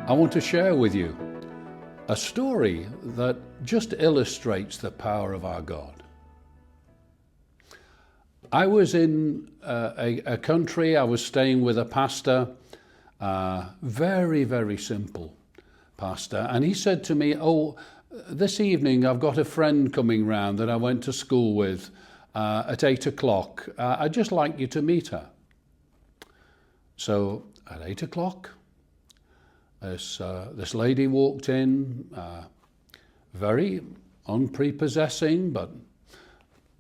I want to share with you a story that just illustrates the power of our God. I was in a country, I was staying with a pastor, very, very simple pastor, and he said to me, "Oh, this evening I've got a friend coming round that I went to school with at 8 o'clock. I'd just like you to meet her." So at 8 o'clock, this lady walked in, very unprepossessing, but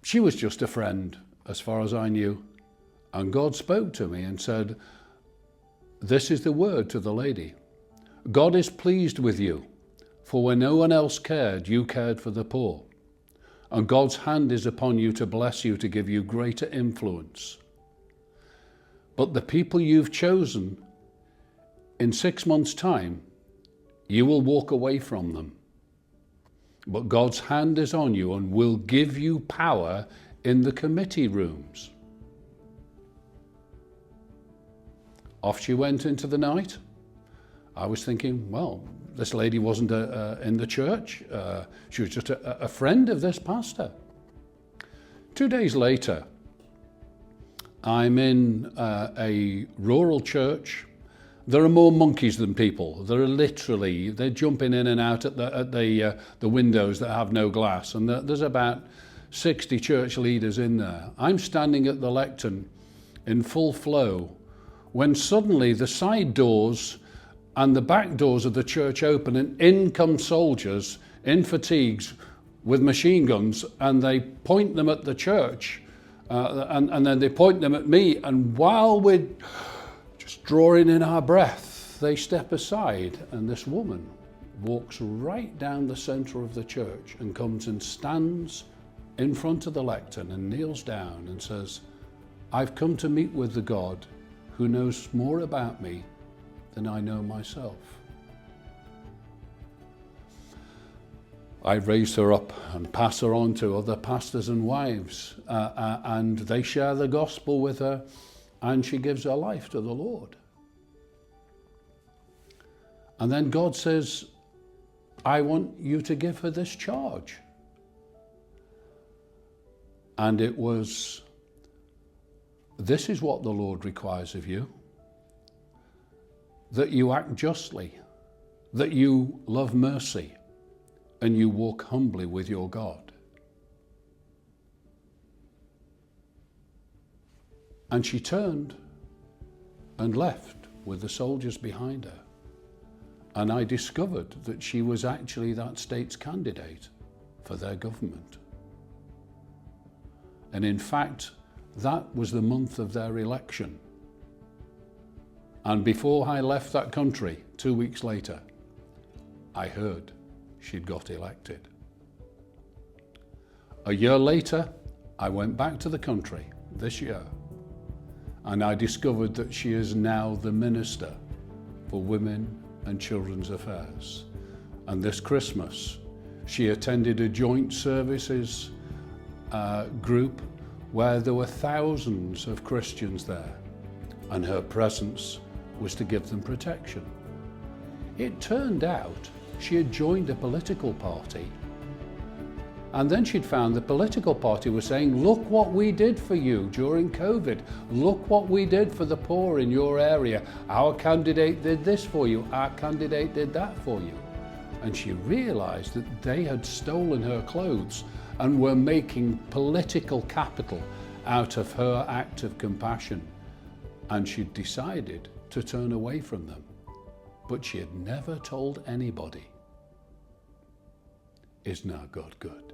she was just a friend as far as I knew. And God spoke to me and said, "This is the word to the lady. God is pleased with you, for when no one else cared, you cared for the poor. And God's hand is upon you to bless you, to give you greater influence. But the people you've chosen, in 6 months' time, you will walk away from them. But God's hand is on you and will give you power in the committee rooms." Off she went into the night. I was thinking, well, this lady wasn't in the church. She was just a friend of this pastor. 2 days later, I'm in a rural church. There are more monkeys than people. They're jumping in and out at the windows that have no glass. And there's about 60 church leaders in there. I'm standing at the lectern in full flow when suddenly the side doors and the back doors of the church open and in come soldiers in fatigues with machine guns, and they point them at the church and then they point them at me, and while we're drawing in our breath, they step aside, and this woman walks right down the center of the church and comes and stands in front of the lectern and kneels down and says, "I've come to meet with the God who knows more about me than I know myself." I raise her up and pass her on to other pastors and wives, and they share the gospel with her, and she gives her life to the Lord. And then God says, "I want you to give her this charge." And it was, "This is what the Lord requires of you, that you act justly, that you love mercy, and you walk humbly with your God." And she turned and left with the soldiers behind her. And I discovered that she was actually that state's candidate for their government. And in fact, that was the month of their election. And before I left that country, 2 weeks later, I heard she'd got elected. A year later, I went back to the country this year, and I discovered that she is now the Minister for Women and Children's Affairs. And this Christmas, she attended a joint services group where there were thousands of Christians there, and her presence was to give them protection. It turned out she had joined a political party, and then she'd found the political party was saying, "Look what we did for you during COVID. Look what we did for the poor in your area. Our candidate did this for you. Our candidate did that for you." And she realized that they had stolen her clothes and were making political capital out of her act of compassion. And she'd decided to turn away from them. But she had never told anybody. Isn't our God good?